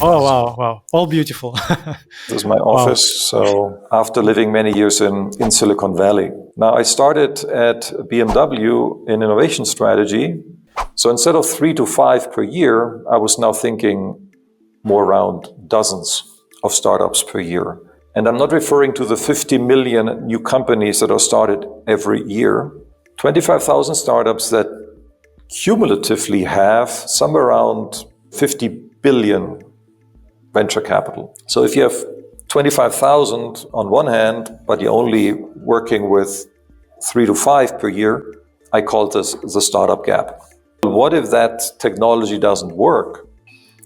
Oh, wow, wow. All beautiful. This is my Wow. office. So after living many years in Silicon Valley, now I started at BMW in innovation strategy. So instead of 3 to 5 per year, I was now thinking more around dozens of startups per year. And I'm not referring to the 50 million new companies that are started every year. 25,000 startups that cumulatively have somewhere around 50 billion venture capital. So if you have 25,000 on one hand, but you're only working with 3 to 5 per year, I call this the startup gap. What if that technology doesn't work?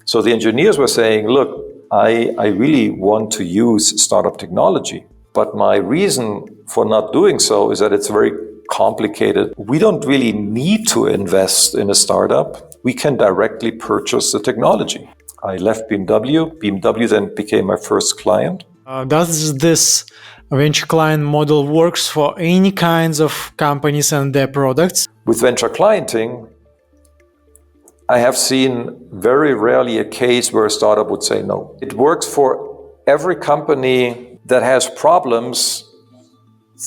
So the engineers were saying, look, I really want to use startup technology, but my reason for not doing so is that it's very complicated. We don't really need to invest in a startup. We can directly purchase the technology. I left BMW. BMW then became my first client. Does this venture client model works for any kinds of companies and their products? With venture clienting, I have seen very rarely a case where a startup would say no. It works for every company that has problems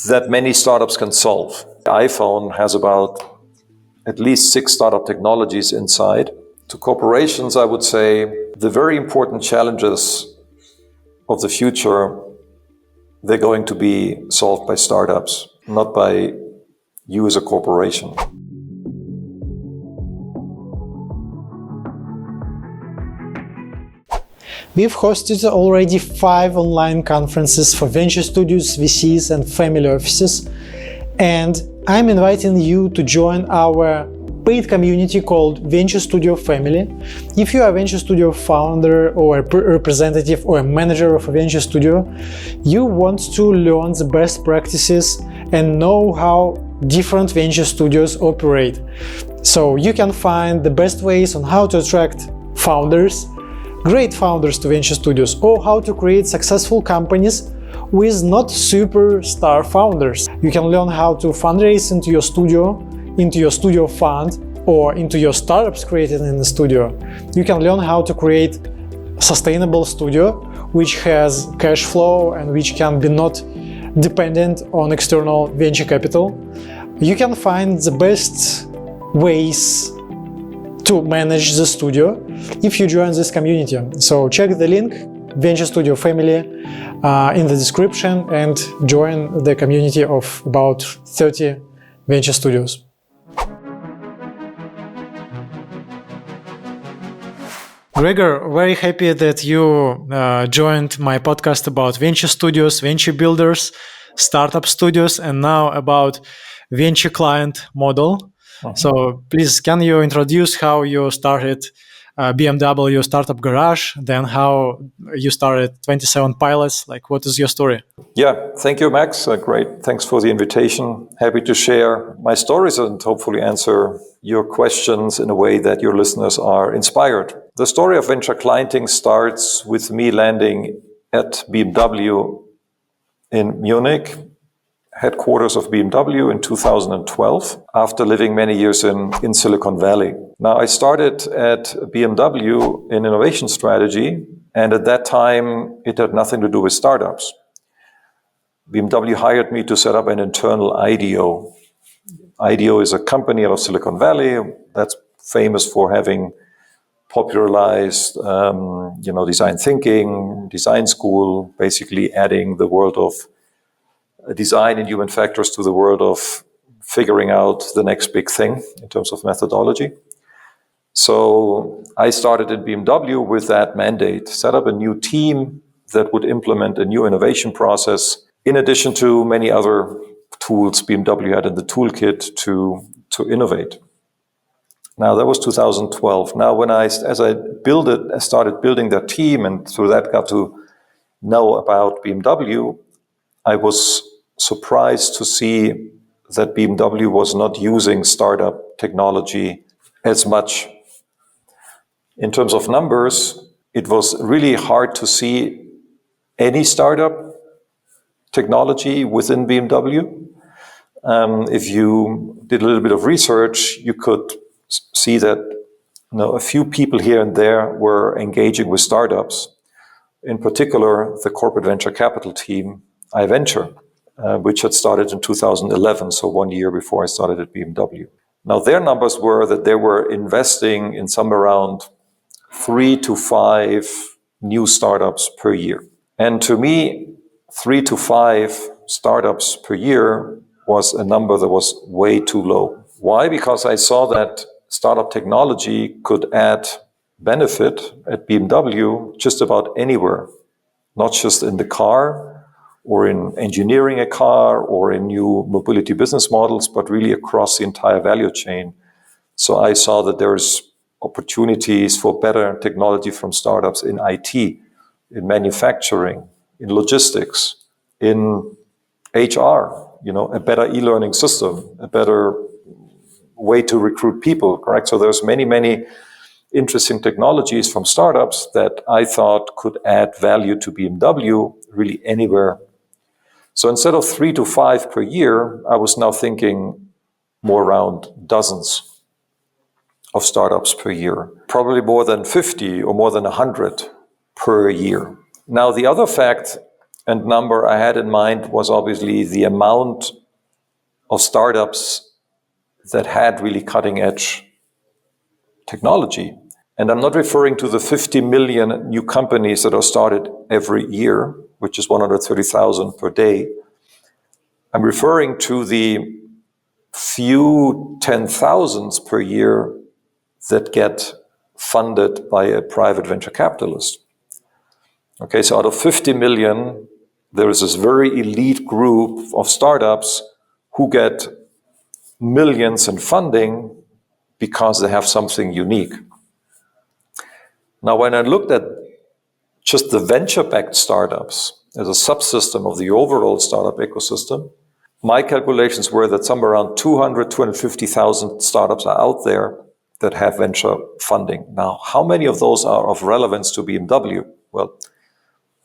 that many startups can solve. The iPhone has about at least 6 startup technologies inside. To corporations, I would say the very important challenges of the future, they're going to be solved by startups, not by you as a corporation. We've hosted already 5 online conferences for venture studios, VCs, and family offices, and I'm inviting you to join our paid community called Venture Studio Family. If you are a venture studio founder or a representative or a manager of a venture studio, you want to learn the best practices and know how different venture studios operate. So you can find the best ways on how to attract founders, great founders to venture studios, or how to create successful companies with not superstar founders. You can learn how to fundraise into your studio fund, or into your startups created in the studio. You can learn how to create a sustainable studio which has cash flow and which can be not dependent on external venture capital. You can find the best ways to manage the studio if you join this community. So check the link, Venture Studio Family, in the description and join the community of about 30 venture studios. Gregor, very happy that you joined my podcast about venture studios, venture builders, startup studios, and now about venture client model. So please, can you introduce how you started BMW Startup Garage, then how you started 27pilots? Like, what is your story? Yeah, thank you, Max. Great. Thanks for the invitation. Happy to share my stories and hopefully answer your questions in a way that your listeners are inspired. The story of venture clienting starts with me landing at BMW in Munich, headquarters of BMW, in 2012, after living many years in Silicon Valley. Now, I started at BMW in innovation strategy, and at that time, it had nothing to do with startups. BMW hired me to set up an internal IDEO. IDEO is a company out of Silicon Valley that's famous for having popularized, design thinking, design school, basically adding the world of design and human factors to the world of figuring out the next big thing in terms of methodology. So I started at BMW with that mandate, set up a new team that would implement a new innovation process, in addition to many other tools BMW had in the toolkit to innovate. Now, that was 2012. Now, as I started building that team, and through that got to know about BMW, I was surprised to see that BMW was not using startup technology as much. In terms of numbers, it was really hard to see any startup technology within BMW. If you did a little bit of research, you could see that a few people here and there were engaging with startups, in particular the corporate venture capital team, iVenture, which had started in 2011, so 1 year before I started at BMW. Now, their numbers were that they were investing in some around 3 to 5 new startups per year. And to me, 3 to 5 startups per year was a number that was way too low. Why? Because I saw that startup technology could add benefit at BMW just about anywhere, not just in the car or in engineering a car or in new mobility business models, but really across the entire value chain. So I saw that there's opportunities for better technology from startups in IT, in manufacturing, in logistics, in HR, a better e-learning system, a better way to recruit people, correct? So there's many interesting technologies from startups that I thought could add value to BMW really anywhere. So instead of 3 to 5 per year, I was now thinking more around dozens of startups per year, probably more than 50 or more than 100 per year. Now, the other fact and number I had in mind was obviously the amount of startups that had really cutting edge technology. And I'm not referring to the 50 million new companies that are started every year, which is 130,000 per day. I'm referring to the few 10,000s per year that get funded by a private venture capitalist. Okay, so out of 50 million, there is this very elite group of startups who get millions in funding because they have something unique. Now, when I looked at just the venture-backed startups as a subsystem of the overall startup ecosystem, my calculations were that somewhere around 250,000 startups are out there that have venture funding. Now, how many of those are of relevance to BMW? Well,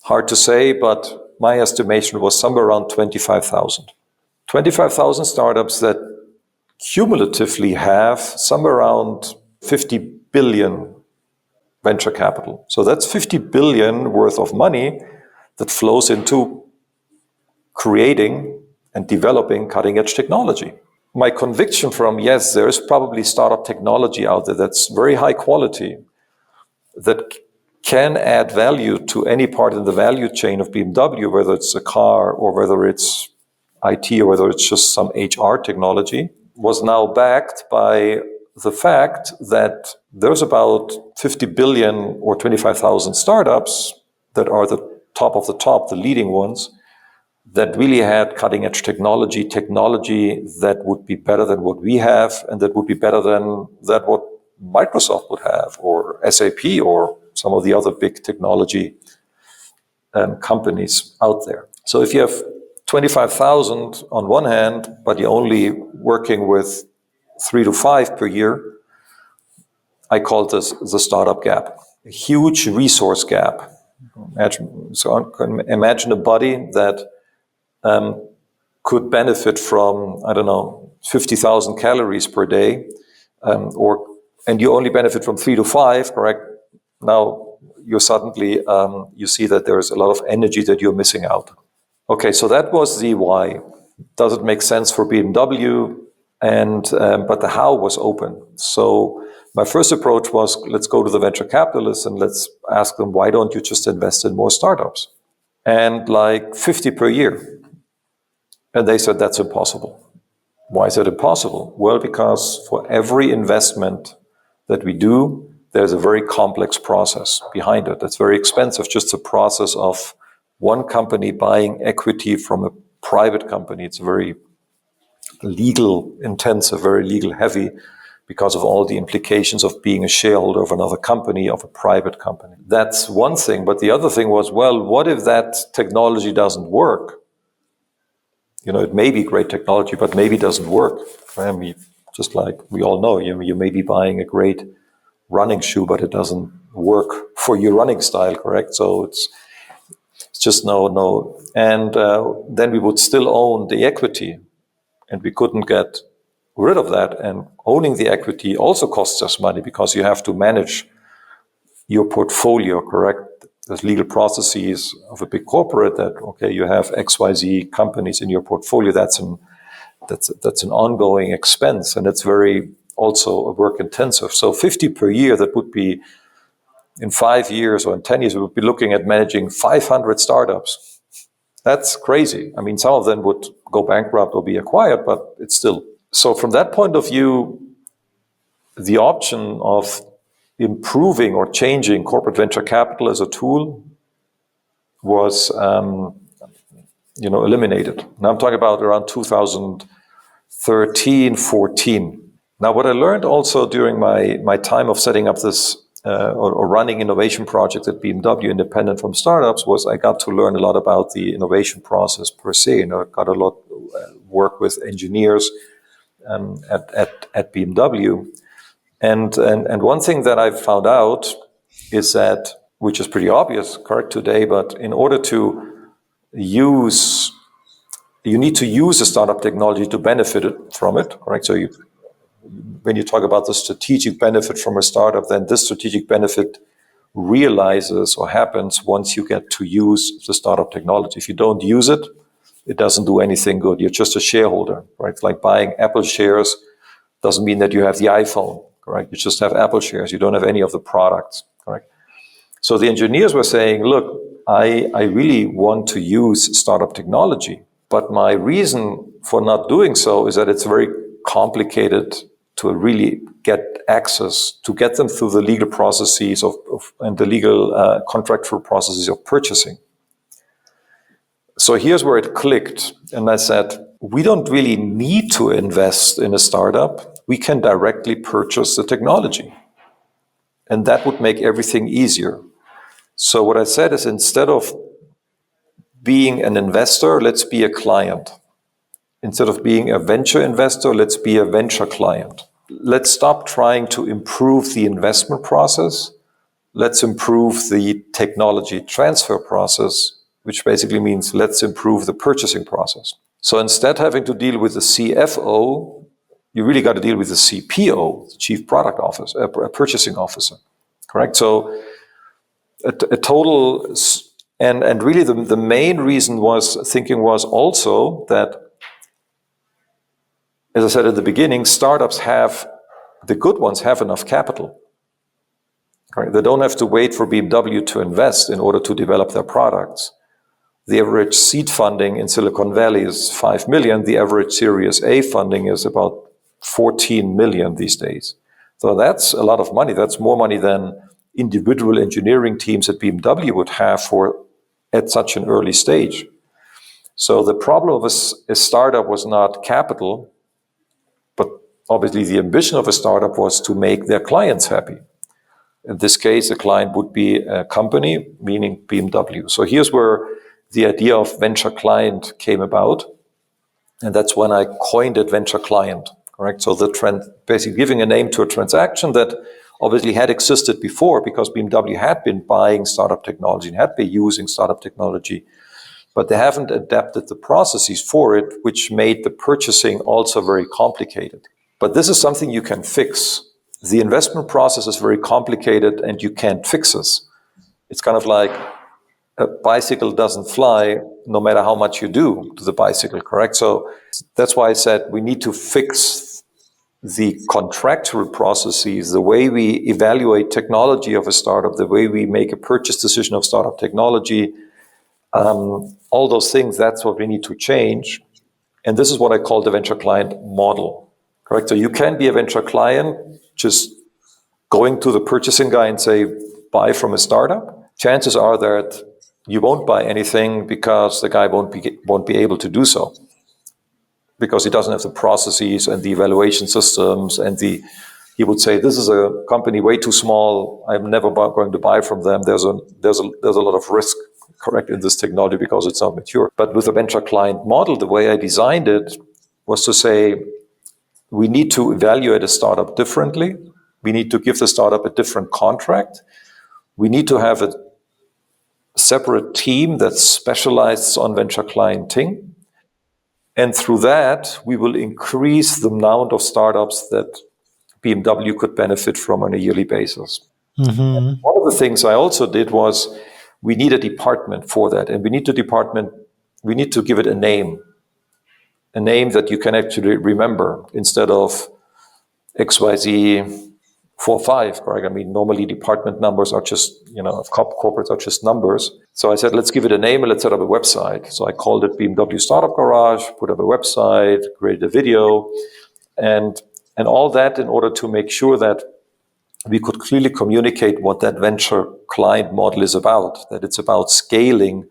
hard to say, but my estimation was somewhere around 25,000. 25,000 startups that cumulatively have somewhere around 50 billion venture capital. So that's 50 billion worth of money that flows into creating and developing cutting-edge technology. My conviction from, yes, there is probably startup technology out there that's very high quality, that can add value to any part in the value chain of BMW, whether it's a car or whether it's IT or whether it's just some HR technology, was now backed by the fact that there's about 50 billion or 25,000 startups that are the top of the top, the leading ones, that really had cutting-edge technology that would be better than what we have and that would be better than that what Microsoft would have or SAP or some of the other big technology companies out there. So if you have 25,000 on one hand, but you're only working with 3 to 5 per year, I call this the startup gap, a huge resource gap. Imagine a body that could benefit from, 50,000 calories per day, and you only benefit from 3 to 5, correct? Now you suddenly, you see that there's a lot of energy that you're missing out. Okay, so that was the why. Does it make sense for BMW? But the how was open. So my first approach was, let's go to the venture capitalists and let's ask them, why don't you just invest in more startups? And like 50 per year. And they said, that's impossible. Why is it impossible? Well, because for every investment that we do, there's a very complex process behind it. It's very expensive, just the process of one company buying equity from a private company. It's very legal intensive, very legal heavy, because of all the implications of being a shareholder of another company, of a private company. That's one thing. But the other thing was, well, what if that technology doesn't work? It may be great technology, but maybe it doesn't work. I mean, just like we all know, you may be buying a great running shoe, but it doesn't work for your running style, correct? So it's just no. And then we would still own the equity, and we couldn't get rid of that, and owning the equity also costs us money because you have to manage your portfolio, correct? There's legal processes of a big corporate that, okay, you have XYZ companies in your portfolio. That's an ongoing expense, and it's very also work intensive. So 50 per year, that would be in 5 years or in 10 years, we would be looking at managing 500 startups. That's crazy. I mean, some of them would go bankrupt or be acquired, but it's still. So from that point of view, the option of improving or changing corporate venture capital as a tool was, eliminated. Now I'm talking about around 2013, 14. Now, what I learned also during my time of setting up this or running innovation projects at BMW, independent from startups, was I got to learn a lot about the innovation process per se. I got a lot work with engineers at BMW. And one thing that I've found out is that, which is pretty obvious, correct, today, but in order to you need to use a startup technology to benefit from it, correct? So when you talk about the strategic benefit from a startup, then this strategic benefit realizes or happens once you get to use the startup technology. If you don't use it, it doesn't do anything good. You're just a shareholder, right? It's like buying Apple shares doesn't mean that you have the iPhone, correct? You just have Apple shares. You don't have any of the products, correct? So the engineers were saying, look, I really want to use startup technology, but my reason for not doing so is that it's very complicated to really get access, to get them through the legal processes and the legal contractual processes of purchasing. So here's where it clicked. And I said, we don't really need to invest in a startup. We can directly purchase the technology. And that would make everything easier. So what I said is, instead of being an investor, let's be a client. Instead of being a venture investor, let's be a venture client. Let's stop trying to improve the investment process. Let's improve the technology transfer process, which basically means let's improve the purchasing process. So instead of having to deal with the CFO, you really got to deal with the CPO, the Chief Product Officer, Purchasing Officer, correct? So a total, and really the main reason was also that, as I said at the beginning, startups the good ones have enough capital. Right? They don't have to wait for BMW to invest in order to develop their products. The average seed funding in Silicon Valley is 5 million. The average Series A funding is about 14 million these days. So that's a lot of money. That's more money than individual engineering teams at BMW would have at such an early stage. So the problem of a startup was not capital, but obviously the ambition of a startup was to make their clients happy. In this case, a client would be a company, meaning BMW. So here's where the idea of venture client came about. And that's when I coined it venture client, correct? So basically giving a name to a transaction that obviously had existed before, because BMW had been buying startup technology and had been using startup technology, but they haven't adapted the processes for it, which made the purchasing also very complicated. But this is something you can fix. The investment process is very complicated and you can't fix this. It's kind of like a bicycle doesn't fly no matter how much you do to the bicycle, correct? So that's why I said we need to fix the contractual processes, the way we evaluate technology of a startup, the way we make a purchase decision of startup technology, all those things, that's what we need to change. And this is what I call the venture client model, correct? So you can be a venture client just going to the purchasing guy and say, buy from a startup. Chances are that you won't buy anything because the guy won't be able to do so, because he doesn't have the processes and the evaluation systems, and he would say, this is a company way too small, I'm never going to buy from them. There's a lot of risk, correct, in this technology because it's not mature. But with the venture client model, the way I designed it was to say, we need to evaluate a startup differently. We need to give the startup a different contract. We need to have a separate team that specializes on venture clienting. And through that, we will increase the amount of startups that BMW could benefit from on a yearly basis. Mm-hmm. One of the things I also did was we need a department for that. And we need to give it a name that you can actually remember instead of XYZ 45, correct? I mean, normally department numbers are just, corporates are just numbers. So I said, let's give it a name and let's set up a website. So I called it BMW Startup Garage, put up a website, created a video, and all that in order to make sure that we could clearly communicate what that venture client model is about, that it's about scaling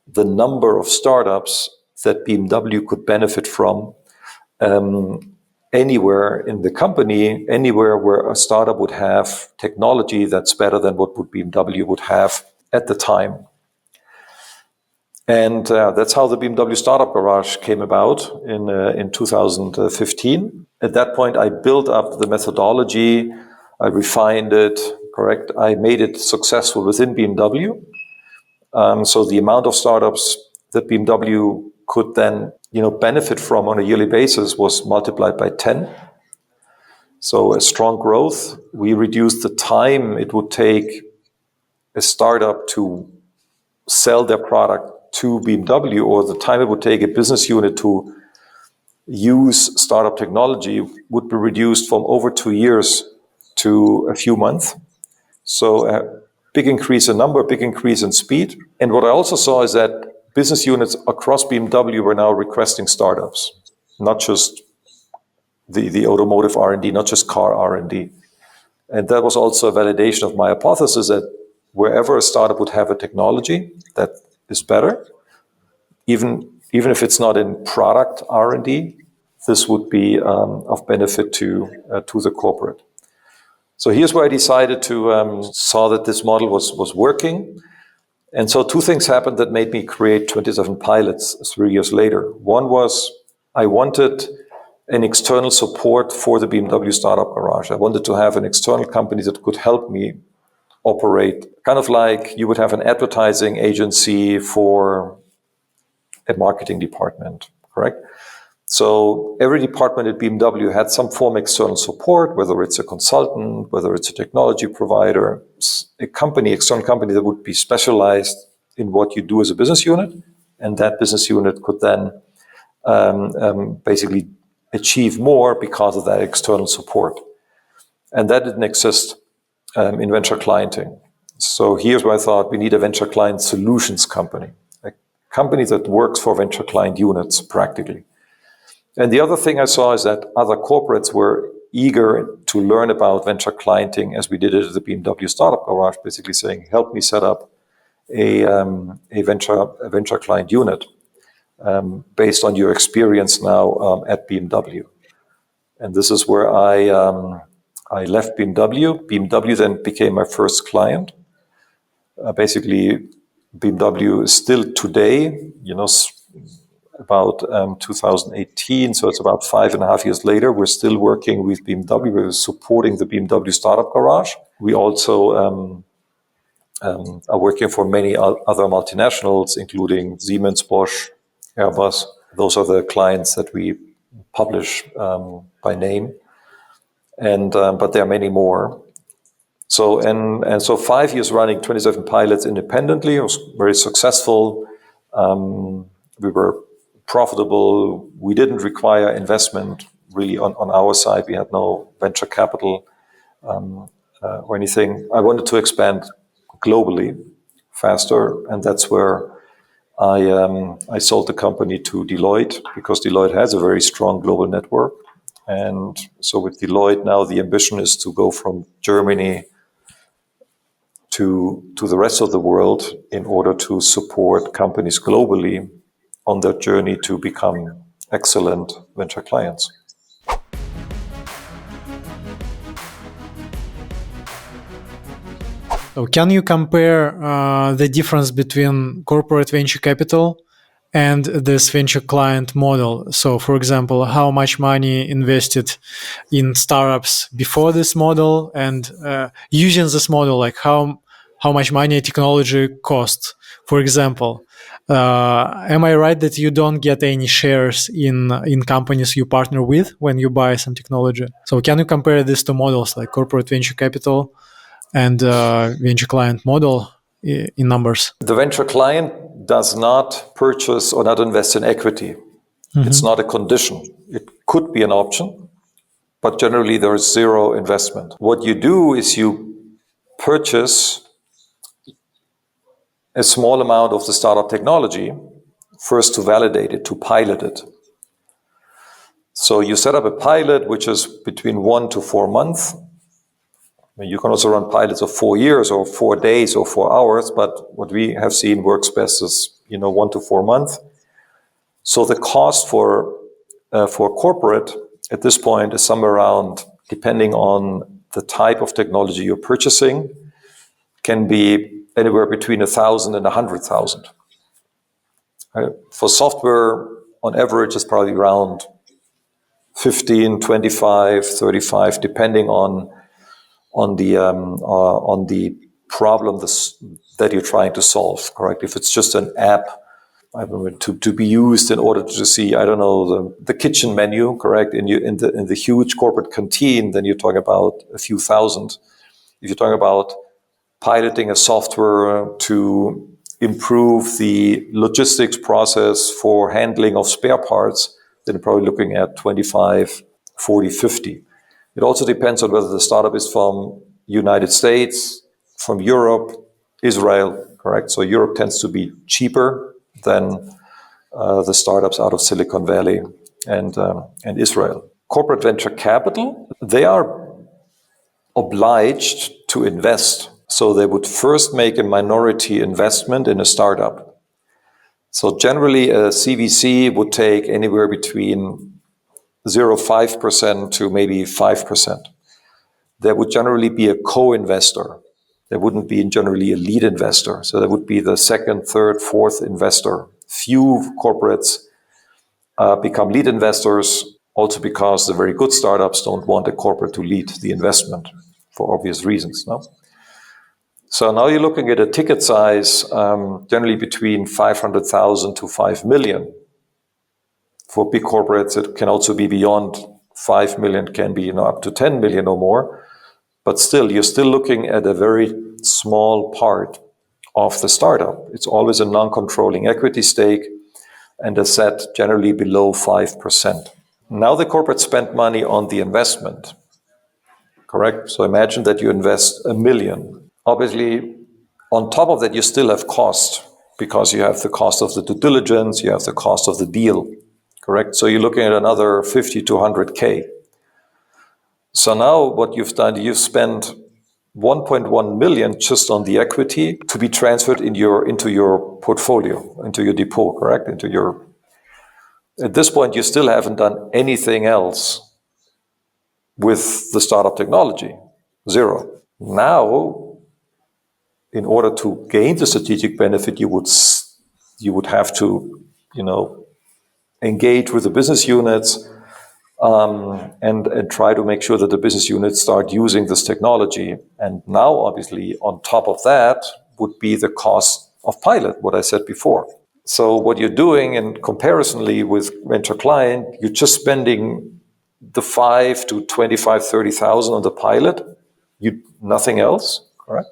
the number of startups that BMW could benefit from anywhere in the company, anywhere where a startup would have technology that's better than what BMW would have at the time. And that's how the BMW Startup Garage came about in 2015. At that point, I built up the methodology, I refined it, correct? I made it successful within BMW. So the amount of startups that BMW could then benefit from on a yearly basis was multiplied by 10. So a strong growth. We reduced the time it would take a startup to sell their product to BMW, or the time it would take a business unit to use startup technology would be reduced from over 2 years to a few months. So a big increase in number, big increase in speed. And what I also saw is that business units across BMW were now requesting startups, not just the automotive R&D, not just car R&D. And that was also a validation of my hypothesis that wherever a startup would have a technology that is better, even if it's not in product R&D, this would be of benefit to the corporate. So here's where I decided to saw that this model was working. And so two things happened that made me create 27pilots 3 years later. One was I wanted an external support for the BMW Startup Garage. I wanted to have an external company that could help me operate, kind of like you would have an advertising agency for a marketing department, correct? So every department at BMW had some form of external support, whether it's a consultant, whether it's a technology provider, external company that would be specialized in what you do as a business unit. And that business unit could then basically achieve more because of that external support. And that didn't exist in venture clienting. So here's where I thought we need a venture client solutions company, a company that works for venture client units practically. And the other thing I saw is that other corporates were eager to learn about venture clienting as we did it at the BMW Startup Garage, basically saying, help me set up a venture client unit based on your experience now at BMW. And this is where I left BMW. BMW then became my first client. Basically, BMW is still today, about 2018, so it's about 5.5 years later, we're still working with BMW, we're supporting the BMW Startup Garage. We also are working for many other multinationals, including Siemens, Bosch, Airbus. Those are the clients that we publish by name, and but there are many more. So and so 5 years running 27pilots independently, it was very successful. We were profitable. We didn't require investment really on our side. We had no venture capital or anything. I wanted to expand globally faster, and that's where I sold the company to Deloitte, because Deloitte has a very strong global network. And so with Deloitte now, the ambition is to go from Germany to the rest of the world in order to support companies globally on their journey to become excellent venture clients. So can you compare the difference between corporate venture capital and this venture client model? So, for example, how much money invested in startups before this model, and using this model, like how much money technology costs? For example, Am I right that you don't get any shares in companies you partner with when you buy some technology? So can you compare this to models like corporate venture capital and venture client model in numbers? The venture client does not purchase or not invest in equity. It's not a condition. It could be an option, but generally there is zero investment. What you do is you purchase a small amount of the startup technology, first to validate it, to pilot it. So you set up a pilot, which is between 1 to 4 months. You can also run pilots of 4 years or 4 days or 4 hours, but what we have seen works best is 1 to 4 months. So the cost for corporate at this point is somewhere around, depending on the type of technology you're purchasing, can be anywhere between 1,000 and 100,000. For software, on average, it's probably around 15, 25, 35, depending on the problem that you're trying to solve. Correct? If it's just an app, I don't know, to be used in order to see, I don't know, the kitchen menu, correct? In the huge corporate canteen, then you're talking about a few thousand. If you're talking about piloting a software to improve the logistics process for handling of spare parts, then you're probably looking at 25, 40, 50. It also depends on whether the startup is from United States, from Europe, Israel, correct? So Europe tends to be cheaper than the startups out of Silicon Valley and Israel. Corporate venture capital, they are obliged to invest. So they would first make a minority investment in a startup. So generally a CVC would take anywhere between 0.5% to maybe 5%. There would generally be a co-investor. There wouldn't be generally a lead investor. So there would be the second, third, fourth investor. Few corporates become lead investors, also because the very good startups don't want a corporate to lead the investment for obvious reasons. No? So now you're looking at a ticket size generally between 500,000 to 5 million. For big corporates, it can also be beyond 5 million, can be up to 10 million or more. But still, you're still looking at a very small part of the startup. It's always a non-controlling equity stake and a set generally below 5%. Now the corporate spent money on the investment, correct? So imagine that you invest 1 million. Obviously, on top of that, you still have cost because you have the cost of the due diligence, you have the cost of the deal, correct? So you're looking at another 50 to 100K. So now what you've done, you've spent 1.1 million just on the equity to be transferred into your portfolio, into your depot, correct? At this point, you still haven't done anything else with the startup technology, zero. Now, in order to gain the strategic benefit, you would have to, engage with the business units and try to make sure that the business units start using this technology. And now, obviously, on top of that would be the cost of pilot, what I said before. So what you're doing in comparisonly with venture client, you're just spending the 5 to 25, 30,000 on the pilot, nothing else, correct?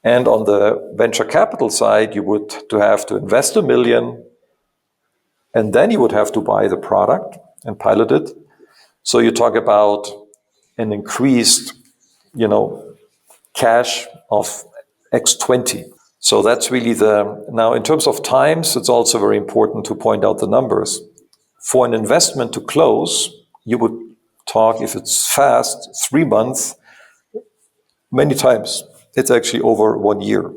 And on the venture capital side, you would have to invest 1 million, and then you would have to buy the product and pilot it. So you talk about an increased, cash of X20. So that's really now in terms of times, it's also very important to point out the numbers. For an investment to close, you would talk, if it's fast, 3 months. Many times, it's actually over 1 year.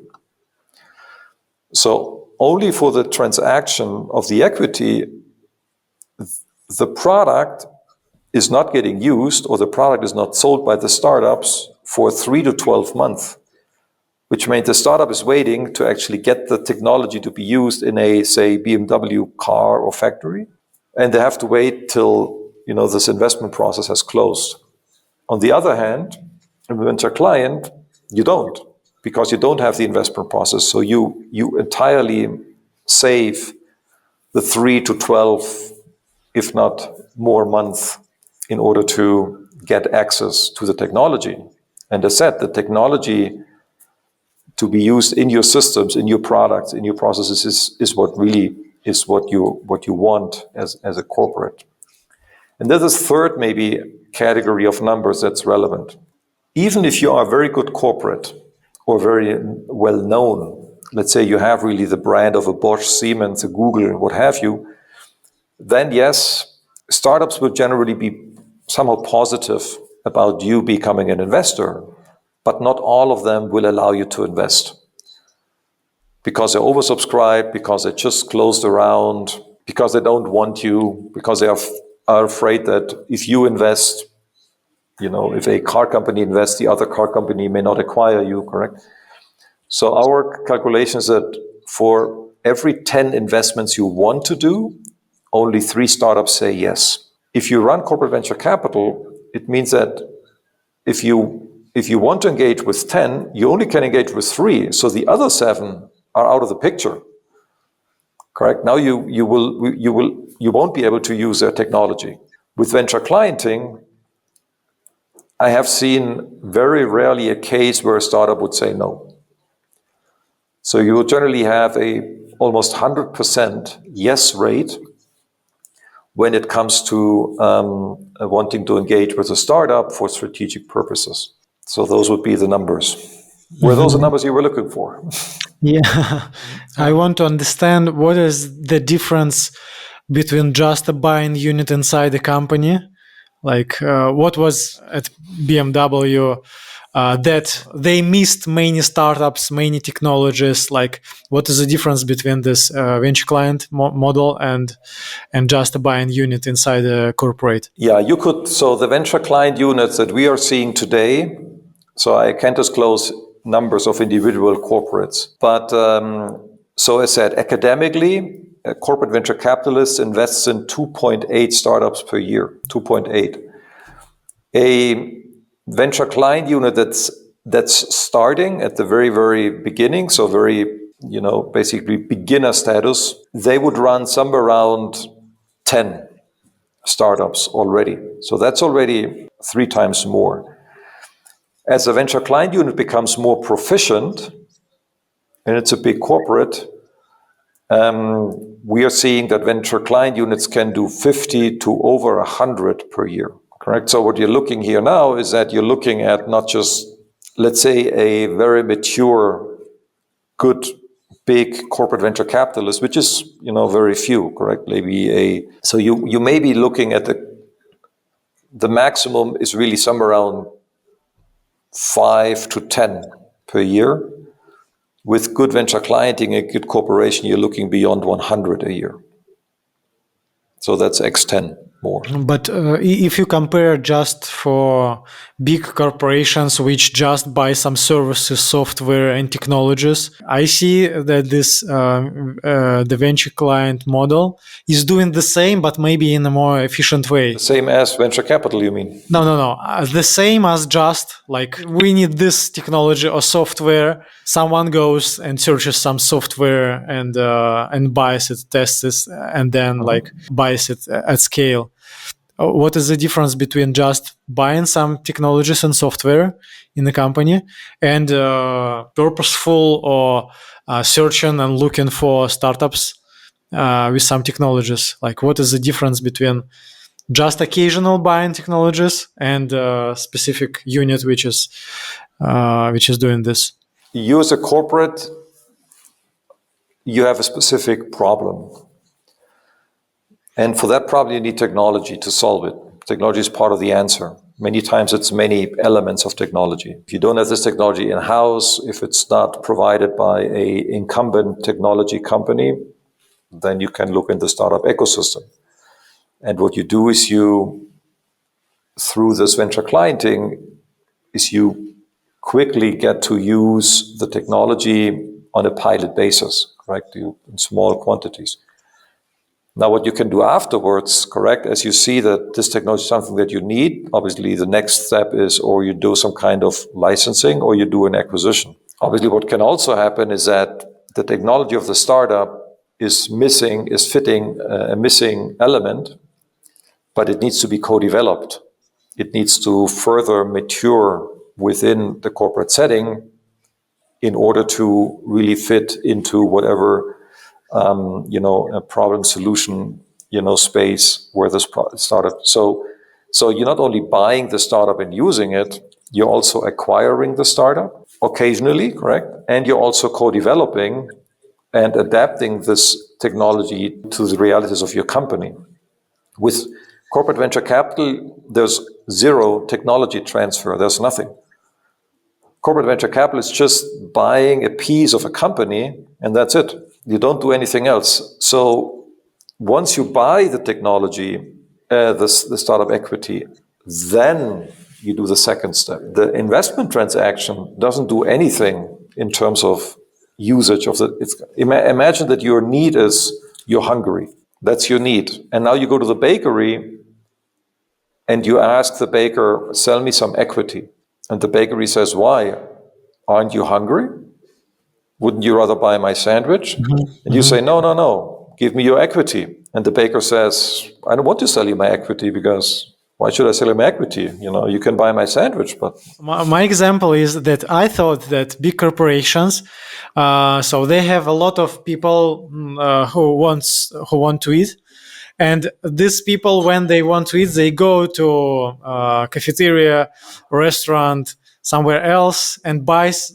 So only for the transaction of the equity, the product is not getting used or the product is not sold by the startups for 3 to 12 months, which means the startup is waiting to actually get the technology to be used in a, say, BMW car or factory. And they have to wait till, this investment process has closed. On the other hand, in a venture client, you don't, because you don't have the investment process. So you entirely save the 3 to 12, if not more months, in order to get access to the technology. And as said, the technology to be used in your systems, in your products, in your processes is what really is what you want as a corporate. And there's a third maybe category of numbers that's relevant. Even if you are a very good corporate or very well known, let's say you have really the brand of a Bosch, Siemens, a Google, what have you, then yes, startups will generally be somehow positive about you becoming an investor, but not all of them will allow you to invest. Because they're oversubscribed, because they just closed a round, because they don't want you, because they are afraid that if you invest, if a car company invests, the other car company may not acquire you, correct? So our calculation is that for every 10 investments you want to do, only 3 startups say yes. If you run corporate venture capital, it means that if you want to engage with 10, you only can engage with 3. So the other 7 are out of the picture. Correct? Now you won't be able to use their technology. With venture clienting, I have seen very rarely a case where a startup would say no. So you will generally have a almost 100% yes rate when it comes to wanting to engage with a startup for strategic purposes. So those would be the numbers. Were those the numbers you were looking for? Yeah, I want to understand what is the difference between just a buying unit inside the company. Like what was at BMW that they missed many startups, many technologies. Like what is the difference between this venture client model and just a buying unit inside a corporate? Yeah, you could. So the venture client units that we are seeing today, so I can't disclose numbers of individual corporates, but so as said, academically, a corporate venture capitalist invests in 2.8 startups per year, 2.8. A venture client unit that's starting at the very, very beginning, so very, basically beginner status, they would run somewhere around 10 startups already. So that's already 3 times more. As a venture client unit becomes more proficient, and it's a big corporate, we are seeing that venture client units can do 50 to over 100 per year, correct? So what you're looking here now is that you're looking at not just, let's say, a very mature, good, big corporate venture capitalist, which is, very few, correct? So you may be looking at the maximum is really somewhere around 5 to 10 per year. With good venture clienting, a good corporation, you're looking beyond 100 a year. So that's X10 more. But if you compare just for big corporations which just buy some services, software and technologies, I see that this the venture client model is doing the same, but maybe in a more efficient way. The same as venture capital, you mean? No. The same as just like we need this technology or software. Someone goes and searches some software and buys it, tests it, and then buys it at scale. What is the difference between just buying some technologies and software in the company and purposeful or searching and looking for startups with some technologies? Like, what is the difference between just occasional buying technologies and a specific unit which is doing this? You as a corporate, you have a specific problem. And for that problem, you need technology to solve it. Technology is part of the answer. Many times it's many elements of technology. If you don't have this technology in-house, if it's not provided by an incumbent technology company, then you can look in the startup ecosystem. And what you do is through this venture clienting, you quickly get to use the technology on a pilot basis, correct? In small quantities. Now, what you can do afterwards, correct, as you see that this technology is something that you need, obviously the next step is or you do some kind of licensing or you do an acquisition. Obviously, what can also happen is that the technology of the startup is fitting a missing element, but it needs to be co-developed. It needs to further mature within the corporate setting in order to really fit into whatever, a problem solution, space where this startup. So you're not only buying the startup and using it, you're also acquiring the startup occasionally, correct? And you're also co-developing and adapting this technology to the realities of your company. With corporate venture capital, there's zero technology transfer. There's nothing. Corporate venture capital is just buying a piece of a company, and that's it. You don't do anything else. So once you buy the technology, the startup equity, then you do the second step. The investment transaction doesn't do anything in terms of usage of the. Imagine that your need is you're hungry. That's your need. And now you go to the bakery and you ask the baker, sell me some equity. And the bakery says, why? Aren't you hungry? Wouldn't you rather buy my sandwich? And you say, no, give me your equity. And the baker says, I don't want to sell you my equity because why should I sell you my equity? You can buy my sandwich, but... My example is that I thought that big corporations, so they have a lot of people who want to eat. And these people, when they want to eat, they go to a cafeteria, restaurant, somewhere else and buys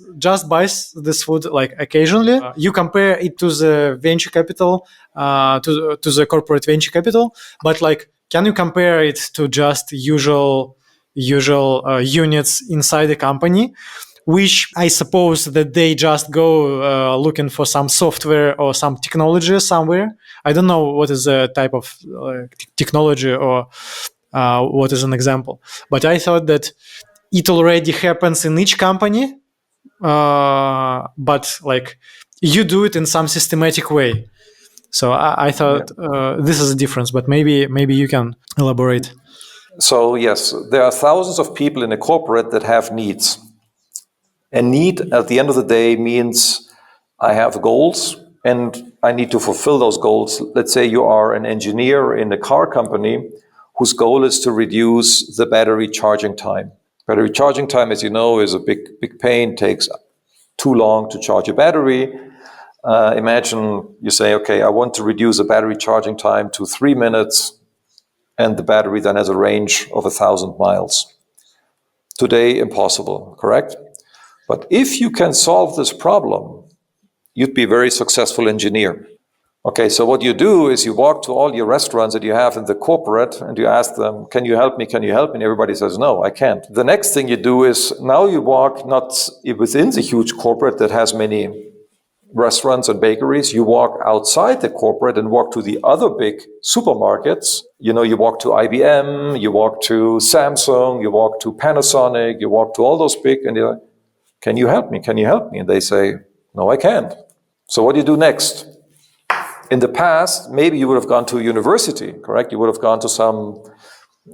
this food like occasionally. You compare it to the venture capital, to the corporate venture capital, but like, can you compare it to just usual units inside the company, which I suppose that they just go looking for some software or some technology somewhere. I don't know what is the type of technology or what is an example, but I thought that it already happens in each company, but like you do it in some systematic way. So I thought this is a difference, but maybe you can elaborate. So yes, there are thousands of people in a corporate that have needs. And need at the end of the day means I have goals and I need to fulfill those goals. Let's say you are an engineer in a car company whose goal is to reduce the battery charging time. Battery charging time, as you know, is a big pain, takes too long to charge a battery. Imagine you say, okay, I want to reduce the battery charging time to 3 minutes, and the battery then has a range of 1,000 miles. Today, impossible, correct? But if you can solve this problem, you'd be a very successful engineer. Okay, so what you do is you walk to all your restaurants that you have in the corporate and you ask them, can you help me? Can you help me? And everybody says, no, I can't. The next thing you do is now you walk not within the huge corporate that has many restaurants and bakeries. You walk outside the corporate and walk to the other big supermarkets. You walk to IBM, you walk to Samsung, you walk to Panasonic, you walk to all those big, and you're like, can you help me? Can you help me? And they say, no, I can't. So what do you do next? In the past, maybe you would have gone to a university, correct? You would have gone to some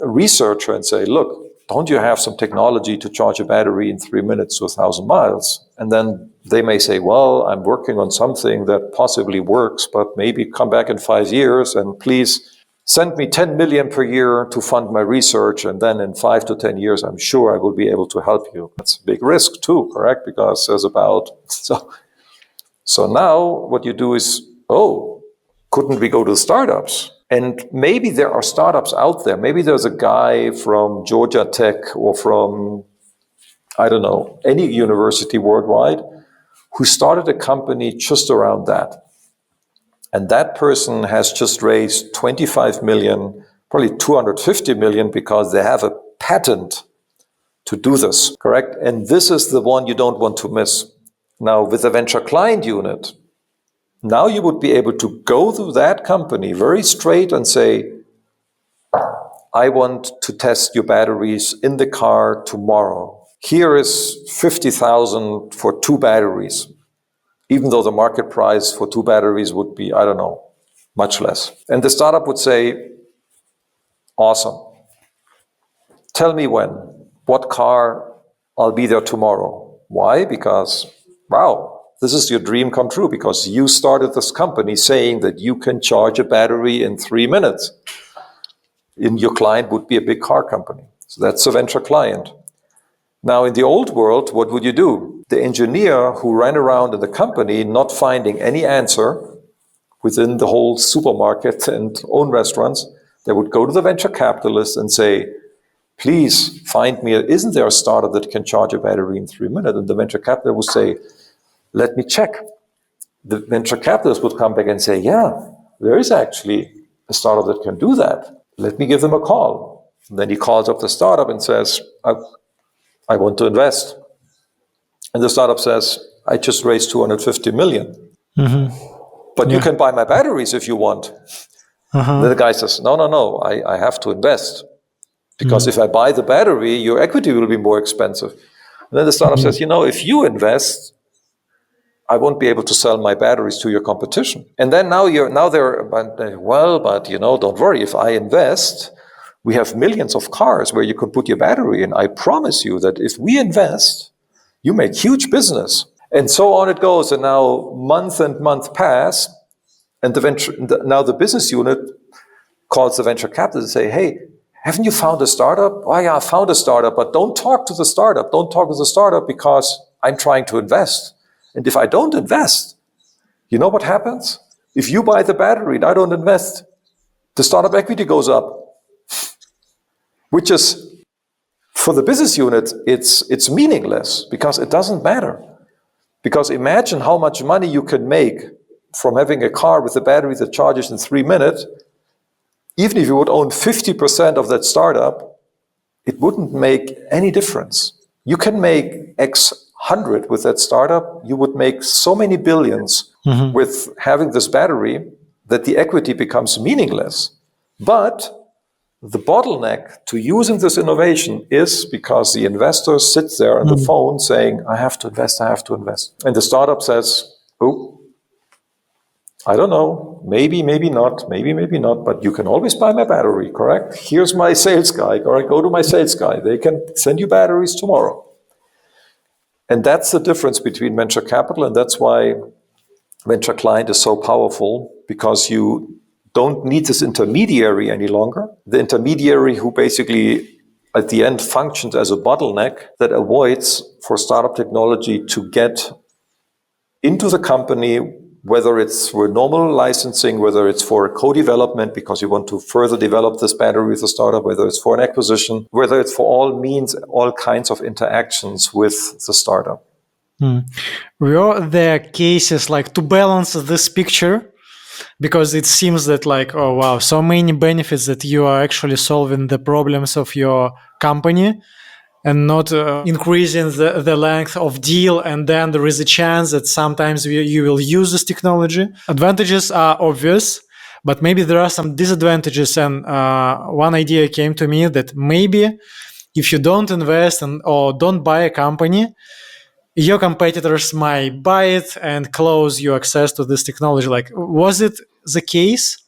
researcher and say, look, don't you have some technology to charge a battery in 3 minutes to 1,000 miles? And then they may say, well, I'm working on something that possibly works, but maybe come back in 5 years and please send me 10 million per year to fund my research. And then in 5 to 10 years, I'm sure I will be able to help you. That's a big risk too, correct? Because there's so now what you do is, couldn't we go to startups? And maybe there are startups out there. Maybe there's a guy from Georgia Tech or from, I don't know, any university worldwide who started a company just around that. And that person has just raised 25 million, probably 250 million, because they have a patent to do this, correct? And this is the one you don't want to miss. Now, with the venture client unit, now you would be able to go to that company very straight and say, I want to test your batteries in the car tomorrow. Here is 50,000 for 2 batteries, even though the market price for 2 batteries would be, I don't know, much less. And the startup would say, awesome. Tell me when, what car, I'll be there tomorrow. Why? Because, wow, this is your dream come true because you started this company saying that you can charge a battery in 3 minutes. And your client would be a big car company. So that's a venture client. Now, in the old world, what would you do? The engineer who ran around in the company not finding any answer within the whole supermarket and own restaurants, they would go to the venture capitalist and say, please find me, isn't there a startup that can charge a battery in 3 minutes? And the venture capitalist would say, let me check. The venture capitalist would come back and say, yeah, there is actually a startup that can do that. Let me give them a call. And then he calls up the startup and says, I want to invest. And the startup says, I just raised 250 million. But you can buy my batteries if you want. Then the guy says, no, I have to invest. Because if I buy the battery, your equity will be more expensive. And then the startup says, if you invest, I won't be able to sell my batteries to your competition. And then don't worry, if I invest, we have millions of cars where you can put your battery in. I promise you that if we invest, you make huge business. And so on it goes. And now month and month pass, and now the business unit calls the venture capitalist and say, hey, haven't you found a startup? Oh yeah, I found a startup, but don't talk to the startup. Don't talk to the startup because I'm trying to invest. And if I don't invest, you know what happens? If you buy the battery and I don't invest, the startup equity goes up. Which is, for the business unit, it's meaningless because it doesn't matter. Because imagine how much money you can make from having a car with a battery that charges in 3 minutes. Even if you would own 50% of that startup, it wouldn't make any difference. You can make X 100 with that startup. You would make so many billions with having this battery that the equity becomes meaningless. But the bottleneck to using this innovation is because the investor sits there on the phone saying, I have to invest. And the startup says, oh, I don't know, maybe not, but you can always buy my battery, correct? Here's my sales guy, all right, go to my sales guy. They can send you batteries tomorrow. And that's the difference between venture capital, and that's why venture client is so powerful, because you don't need this intermediary any longer. The intermediary who basically at the end functions as a bottleneck that avoids for startup technology to get into the company, whether it's for normal licensing, whether it's for co-development because you want to further develop this battery with the startup, whether it's for an acquisition, whether it's for all kinds of interactions with the startup. Were there cases like to balance this picture? Because it seems that like, oh wow, so many benefits that you are actually solving the problems of your company and not increasing the length of deal. And then there is a chance that sometimes you will use this technology. Advantages are obvious, but maybe there are some disadvantages. And one idea came to me that maybe if you don't invest or don't buy a company, your competitors might buy it and close your access to this technology. Like, was it the case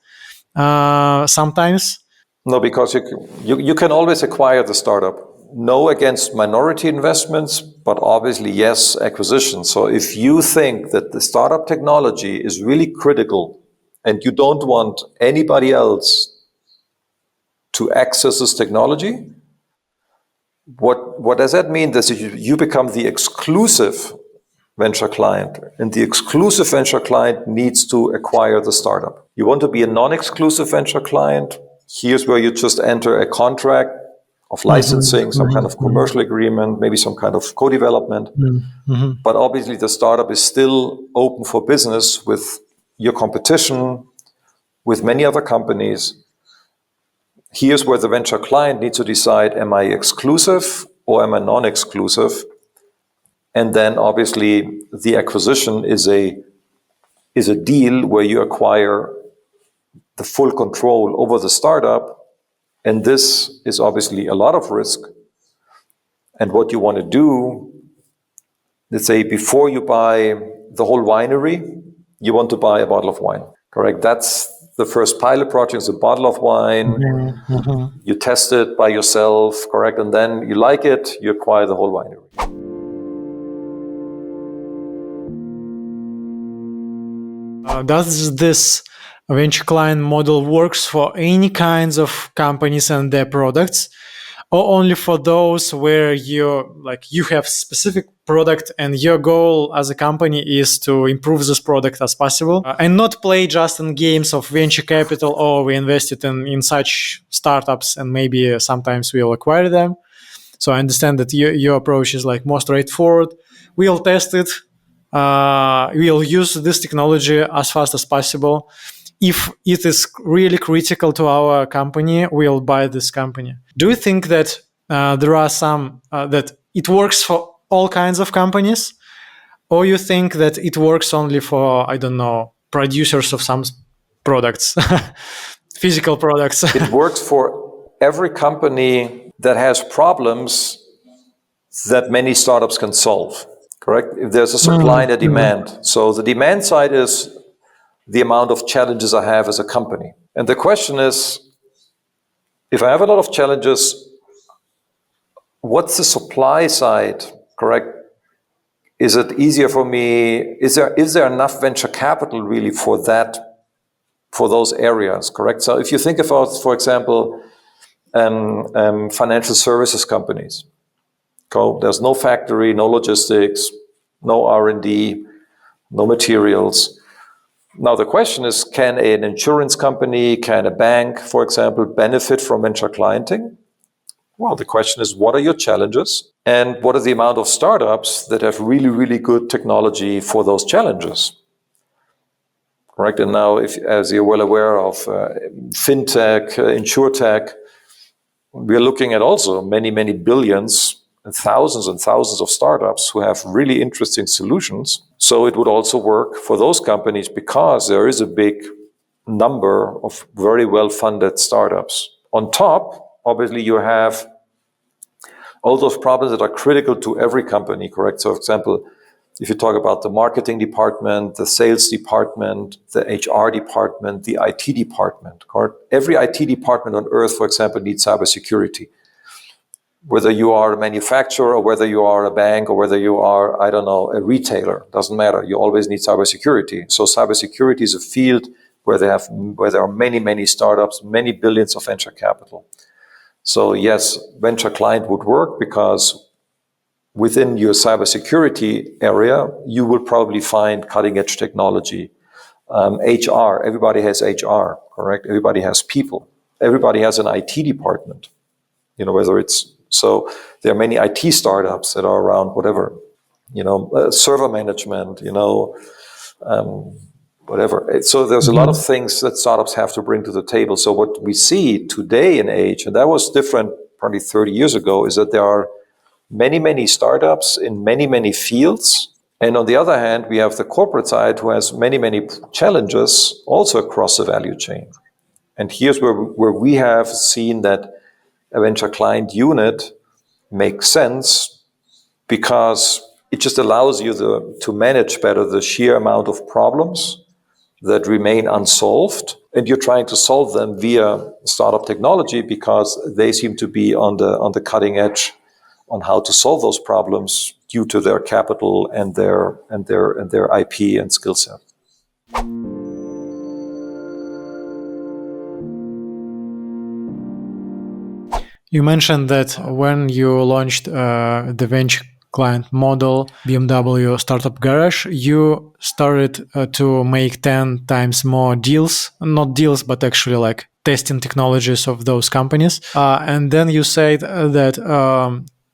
sometimes? No, because you can always acquire the startup. No against minority investments, but obviously yes, acquisition. So if you think that the startup technology is really critical and you don't want anybody else to access this technology, what does that mean? That you become the exclusive venture client, and the exclusive venture client needs to acquire the startup. You want to be a non-exclusive venture client? Here's where you just enter a contract of licensing, some kind of commercial agreement, maybe some kind of co-development. But obviously the startup is still open for business with your competition, with many other companies. Here's where the venture client needs to decide, am I exclusive or am I non-exclusive? And then obviously the acquisition is a deal where you acquire the full control over the startup. And this is obviously a lot of risk. And what you want to do, let's say before you buy the whole winery, you want to buy a bottle of wine, correct? That's the first pilot project, is a bottle of wine. You test it by yourself, correct? And then you like it, you acquire the whole winery. Does this venture client model works for any kinds of companies and their products, or only for those where you have specific product and your goal as a company is to improve this product as possible, and not play just in games of venture capital, or we invested in such startups and maybe sometimes we'll acquire them? So I understand that your approach is like more straightforward. We'll test it. We'll use this technology as fast as possible. If it is really critical to our company, we'll buy this company. Do you think that there are some that it works for all kinds of companies, or you think that it works only for, I don't know, producers of some products, physical products? It works for every company that has problems that many startups can solve, correct? If there's a supply and a demand. So the demand side is the amount of challenges I have as a company. And the question is, if I have a lot of challenges, what's the supply side, correct? Is it easier for me? Is there enough venture capital really for those areas, correct? So if you think about, for example, financial services companies, there's no factory, no logistics, no R&D, no materials. Now the question is, can an insurance company, can a bank, for example, benefit from venture clienting? Well, the question is, what are your challenges? And what is the amount of startups that have really, really good technology for those challenges? Correct? And now, as you're well aware of fintech, insurtech, we're looking at also many, many billions and thousands of startups who have really interesting solutions. So it would also work for those companies because there is a big number of very well-funded startups. On top, obviously, you have all those problems that are critical to every company, correct? So, for example, if you talk about the marketing department, the sales department, the HR department, the IT department, correct? Every IT department on earth, for example, needs cybersecurity. Whether you are a manufacturer or whether you are a bank or whether you are, I don't know, a retailer, doesn't matter. You always need cybersecurity. So cybersecurity is a field where there are many, many startups, many billions of venture capital. So yes, venture client would work because within your cybersecurity area, you will probably find cutting edge technology. HR, everybody has HR, correct? Everybody has people. Everybody has an IT department. Whether it's, so there are many IT startups that are around, whatever, server management, whatever. So there's a lot of things that startups have to bring to the table. So what we see today in age, and that was different probably 30 years ago, is that there are many, many startups in many, many fields. And on the other hand, we have the corporate side who has many, many challenges also across the value chain. And here's where we have seen that a venture client unit makes sense because it just allows you to manage better the sheer amount of problems that remain unsolved, and you're trying to solve them via startup technology because they seem to be on the cutting edge on how to solve those problems due to their capital and their IP and skill set. You mentioned that when you launched the venture client model, BMW Startup Garage, you started to make 10 times more deals, not deals, but actually like testing technologies of those companies. And then you said that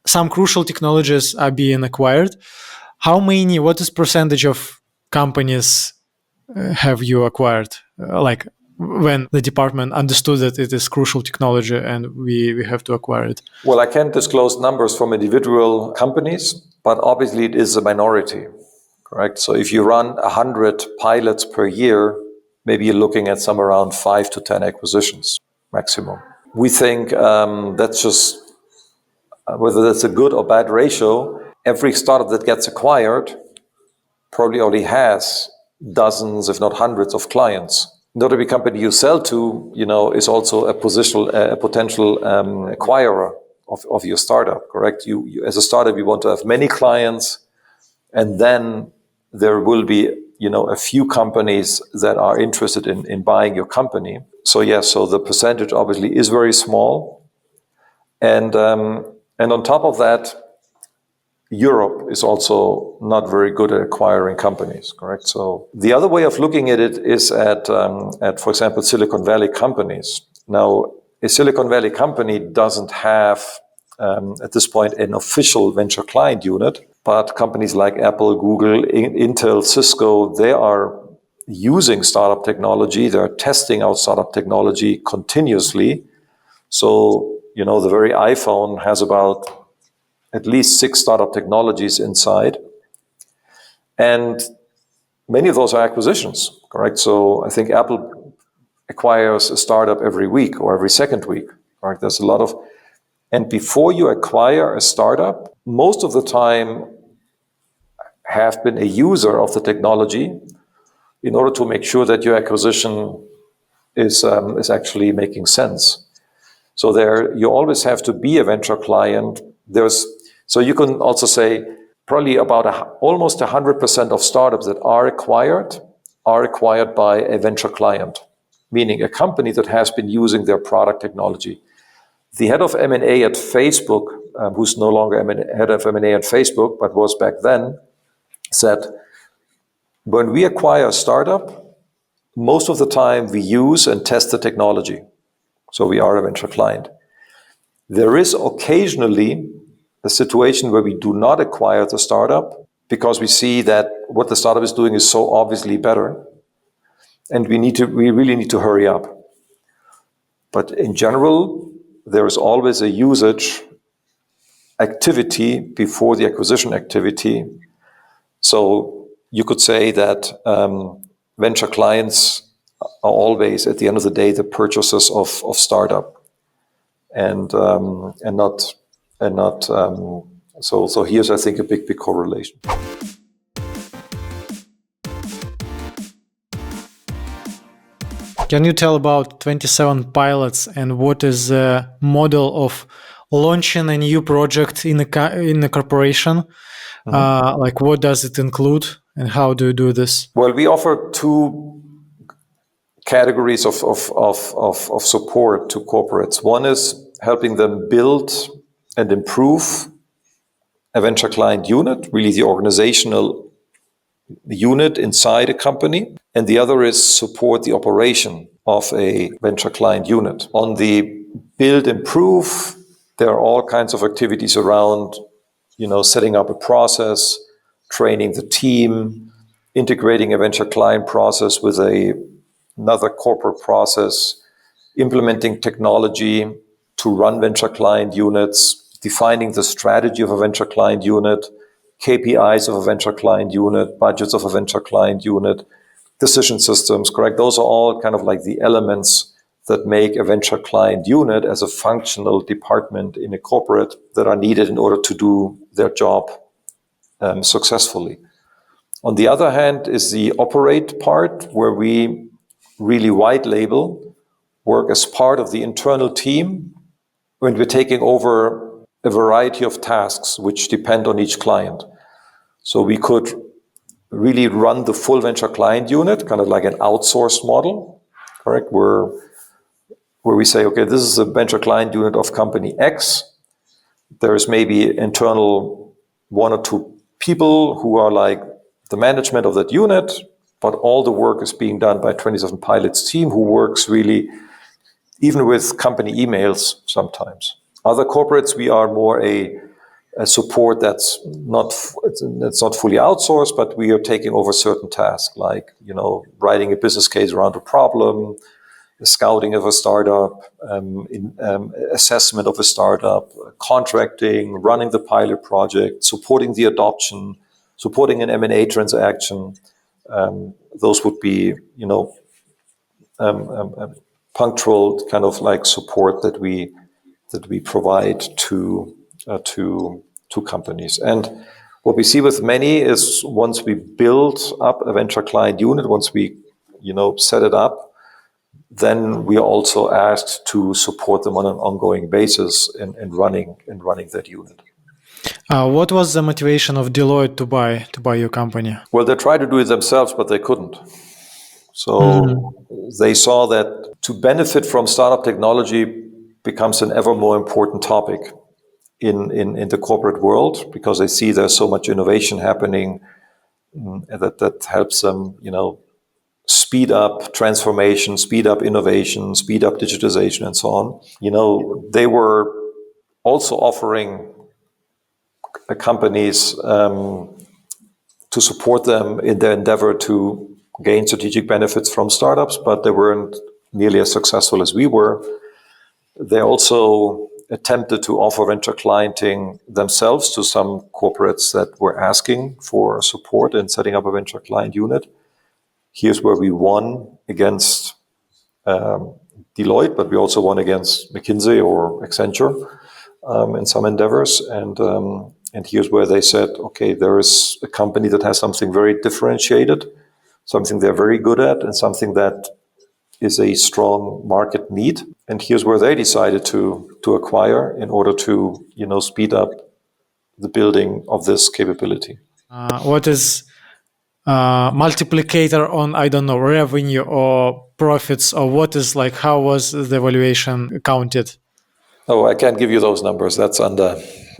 some crucial technologies are being acquired. What is percentage of companies have you acquired? When the department understood that it is crucial technology and we have to acquire it? Well, I can't disclose numbers from individual companies, but obviously it is a minority, correct? So if you run 100 pilots per year, maybe you're looking at somewhere around 5 to 10 acquisitions maximum. We think that's just, whether that's a good or bad ratio, every startup that gets acquired probably already has dozens, if not hundreds of clients. Not every company you sell to, is also a potential acquirer of your startup, correct? You as a startup, you want to have many clients, and then there will be, a few companies that are interested in buying your company. So yes, so the percentage obviously is very small. And on top of that, Europe is also not very good at acquiring companies, correct? So the other way of looking at it is at for example, Silicon Valley companies. Now, a Silicon Valley company doesn't have, at this point, an official venture client unit, but companies like Apple, Google, Intel, Cisco, they are using startup technology. They're testing out startup technology continuously. So, the very iPhone has about at least 6 startup technologies inside. And many of those are acquisitions, correct? So I think Apple acquires a startup every week or every second week, right? There's a lot of, and before you acquire a startup, most of the time have been a user of the technology in order to make sure that your acquisition is actually making sense. So there, you always have to be a venture client. So you can also say probably about almost 100% of startups that are acquired by a venture client, meaning a company that has been using their product technology. The head of M&A at Facebook, who's no longer head of M&A at Facebook, but was back then, said, when we acquire a startup, most of the time we use and test the technology. So we are a venture client. There is occasionally a situation where we do not acquire the startup because we see that what the startup is doing is so obviously better, and we really need to hurry up. But in general, there is always a usage activity before the acquisition activity. So you could say that venture clients are always, at the end of the day, the purchasers of startup, and not. So here's, I think, a big correlation. Can you tell about 27pilots and what is the model of launching a new project in a corporation? Mm-hmm. Like what does it include and how do you do this? Well, we offer 2 categories of support to corporates. One is helping them build and improve a venture client unit, really the organizational unit inside a company. And the other is support the operation of a venture client unit. On the build, improve, there are all kinds of activities around, setting up a process, training the team, integrating a venture client process with another corporate process, implementing technology to run venture client units, defining the strategy of a venture client unit, KPIs of a venture client unit, budgets of a venture client unit, decision systems, correct? Those are all kind of like the elements that make a venture client unit as a functional department in a corporate that are needed in order to do their job successfully. On the other hand is the operate part, where we really white label, work as part of the internal team when we're taking over a variety of tasks which depend on each client. So we could really run the full venture client unit, kind of like an outsourced model, correct? Where we say, okay, this is a venture client unit of company X. There is maybe internal 1 or 2 people who are like the management of that unit, but all the work is being done by 27pilots team, who works really even with company emails sometimes. Other corporates, we are more a support that's not fully outsourced, but we are taking over certain tasks, like writing a business case around a problem, the scouting of a startup, assessment of a startup, contracting, running the pilot project, supporting the adoption, supporting an M&A transaction. Those would be punctual kind of like support that we provide to companies. And what we see with many is once we build up a venture client unit, once we set it up, then we are also asked to support them on an ongoing basis in running that unit. What was the motivation of Deloitte to buy your company? Well, they tried to do it themselves, but they couldn't. Mhm. So they saw that to benefit from startup technology becomes an ever more important topic in the corporate world, because they see there's so much innovation happening, that helps them, speed up transformation, speed up innovation, speed up digitization, and so on. They were also offering companies to support them in their endeavor to gain strategic benefits from startups, but they weren't nearly as successful as we were. They also attempted to offer venture clienting themselves to some corporates that were asking for support in setting up a venture client unit. Here's where we won against Deloitte, but we also won against McKinsey or Accenture in some endeavors. And here's where they said, okay, there is a company that has something very differentiated, something they're very good at, and something that is a strong market need. And here's where they decided to acquire in order to, speed up the building of this capability. What is multiplicator on, I don't know, revenue or profits, or what is like, how was the valuation counted? Oh, I can't give you those numbers. That's under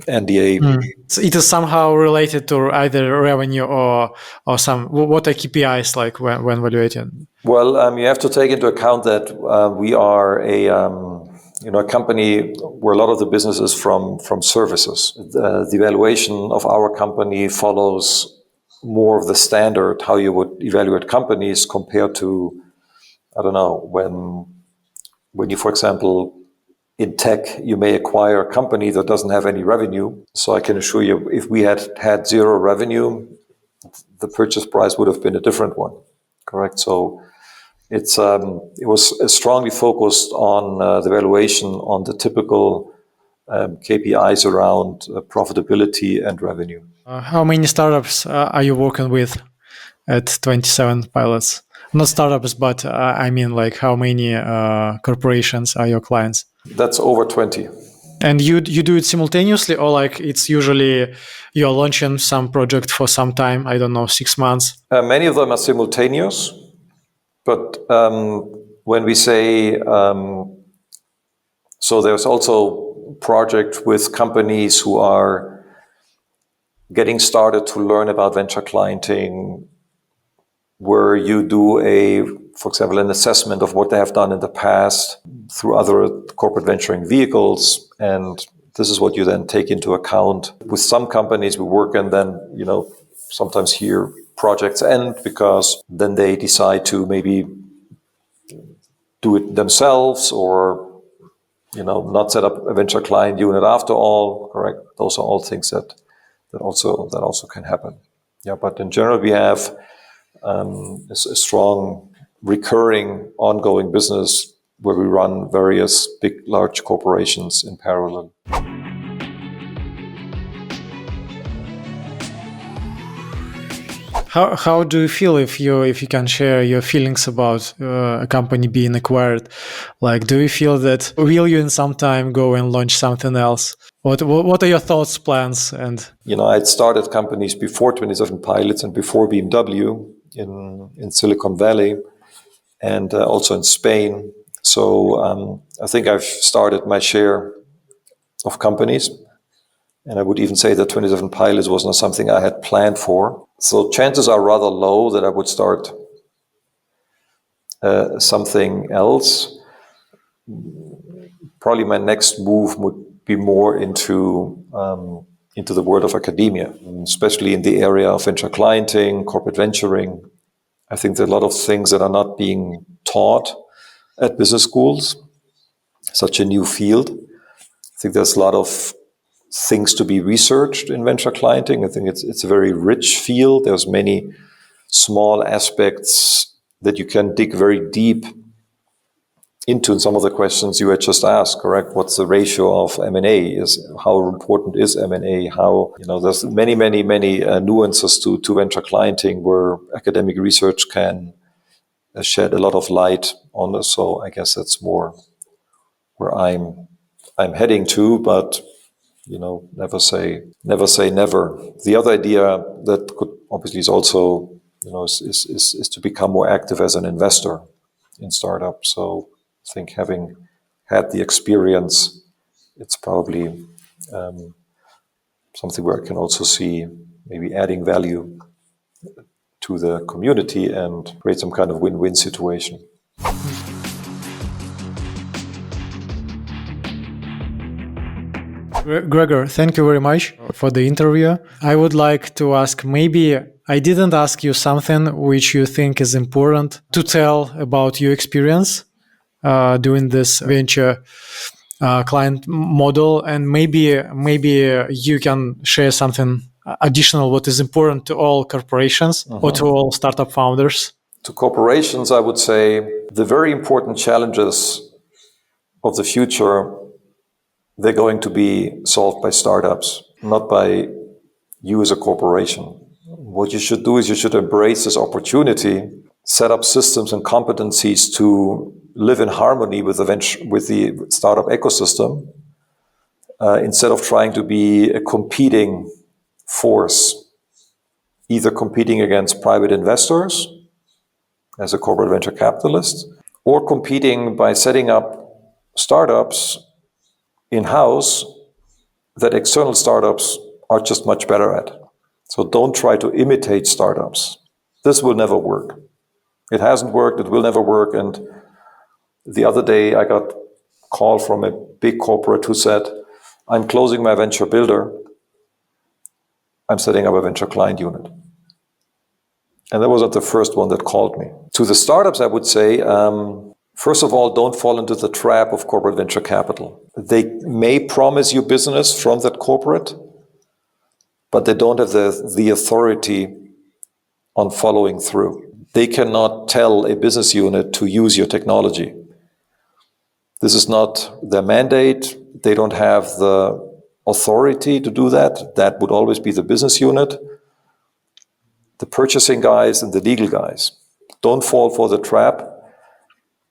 NDA. So it is somehow related to either revenue or some, what are KPIs like when evaluating? Well, you have to take into account that we are a company where a lot of the business is from services. The evaluation of our company follows more of the standard how you would evaluate companies compared to, I don't know, when you, for example, in tech, you may acquire a company that doesn't have any revenue. So I can assure you, if we had zero revenue, the purchase price would have been a different one. Correct. So it was strongly focused on the valuation on the typical KPIs around profitability and revenue. How many startups are you working with at 27 Pilots? Not startups, but I mean, like, how many corporations are your clients? That's over 20. And you do it simultaneously, or like it's usually you're launching some project for some time, I don't know, 6 months? Many of them are simultaneous, but when we say, so there's also project with companies who are getting started to learn about venture clienting, where you do for example, an assessment of what they have done in the past through other corporate venturing vehicles. And this is what you then take into account. With some companies we work, and then, sometimes here projects end because then they decide to maybe do it themselves, or, not set up a venture client unit after all. Correct. Those are all things that also can happen. Yeah, but in general, we have a strong recurring ongoing business where we run various big, large corporations in parallel. How do you feel if you can share your feelings about a company being acquired? Like, do you feel that will you in some time go and launch something else? What are your thoughts, plans? And I'd started companies before 27pilots and before BMW in Silicon Valley, and also in Spain. So I think I've started my share of companies. And I would even say that 27pilots was not something I had planned for. So chances are rather low that I would start something else. Probably my next move would be more into the world of academia, especially in the area of venture clienting, corporate venturing. I think there are a lot of things that are not being taught at business schools, such a new field. I think there's a lot of things to be researched in venture clienting. I think it's a very rich field. There's many small aspects that you can dig very deep into in some of the questions you had just asked, correct? What's the ratio of M&A? How important is M&A? How, there's many nuances to venture clienting where academic research can shed a lot of light on this. So I guess that's more where I'm heading to, but never say never. The other idea that could obviously is also, is to become more active as an investor in startups. So I think having had the experience, it's probably something where I can also see maybe adding value to the community and create some kind of win-win situation. Gregor, thank you very much for the interview. I would like to ask, maybe I didn't ask you something which you think is important to tell about your experience doing this venture client model, and maybe you can share something additional what is important to all corporations or to all startup founders. To corporations, I would say the very important challenges of the future, they're going to be solved by startups, not by you as a corporation. What you should do is you should embrace this opportunity, set up systems and competencies to live in harmony with the startup ecosystem, instead of trying to be a competing force, either competing against private investors as a corporate venture capitalist, or competing by setting up startups in-house that external startups are just much better at. So don't try to imitate startups. This will never work. It hasn't worked, it will never work. And the other day I got a call from a big corporate who said, I'm closing my venture builder. I'm setting up a venture client unit. And that wasn't the first one that called me. To the startups, I would say, first of all, don't fall into the trap of corporate venture capital. They may promise you business from that corporate, but they don't have the authority on following through. They cannot tell a business unit to use your technology. This is not their mandate. They don't have the authority to do that. That would always be the business unit, the purchasing guys and the legal guys. Don't fall for the trap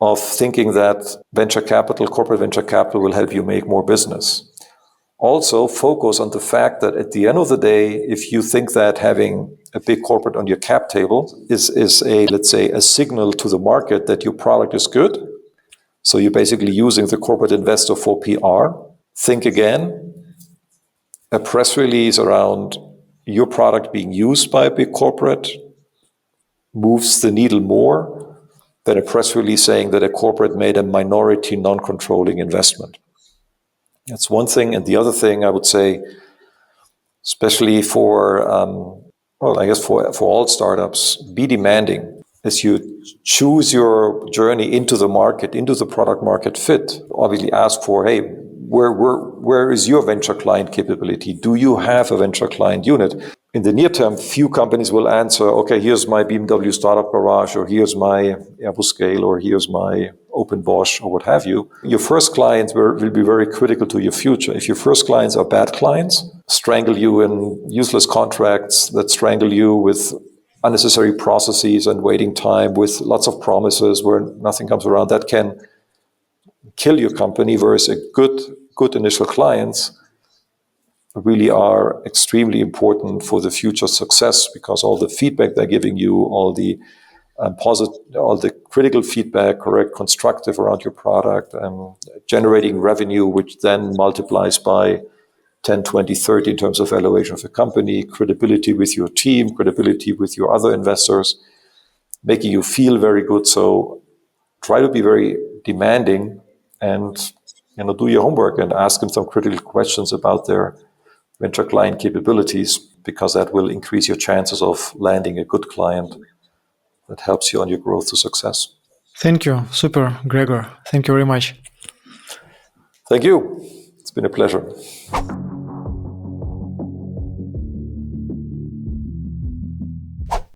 of thinking that venture capital, corporate venture capital will help you make more business. Also, focus on the fact that at the end of the day, if you think that having a big corporate on your cap table is a, let's say, a signal to the market that your product is good, so you're basically using the corporate investor for PR, think again. A press release around your product being used by a big corporate moves the needle more than a press release saying that a corporate made a minority non-controlling investment. That's one thing. And the other thing I would say, especially for, for all startups, be demanding. As you choose your journey into the market, into the product market fit, obviously ask for, hey, where is your venture client capability? Do you have a venture client unit? In the near term, few companies will answer, okay, here's my BMW startup garage, or here's my Airbus Scale, or here's my Open Bosch, or what have you. Your first clients will be very critical to your future. If your first clients are bad clients, strangle you in useless contracts that strangle you with unnecessary processes and waiting time with lots of promises where nothing comes around, that can kill your company, whereas a good initial clients really are extremely important for the future success, because all the feedback they're giving you, all the all the critical feedback, correct, constructive around your product, generating revenue, which then multiplies by 10, 20, 30 in terms of valuation of the company, credibility with your team, credibility with your other investors, making you feel very good. So try to be very demanding and do your homework and ask them some critical questions about their venture client capabilities, because that will increase your chances of landing a good client that helps you on your growth to success. Thank you. Super, Gregor. Thank you very much. Thank you. It's been a pleasure.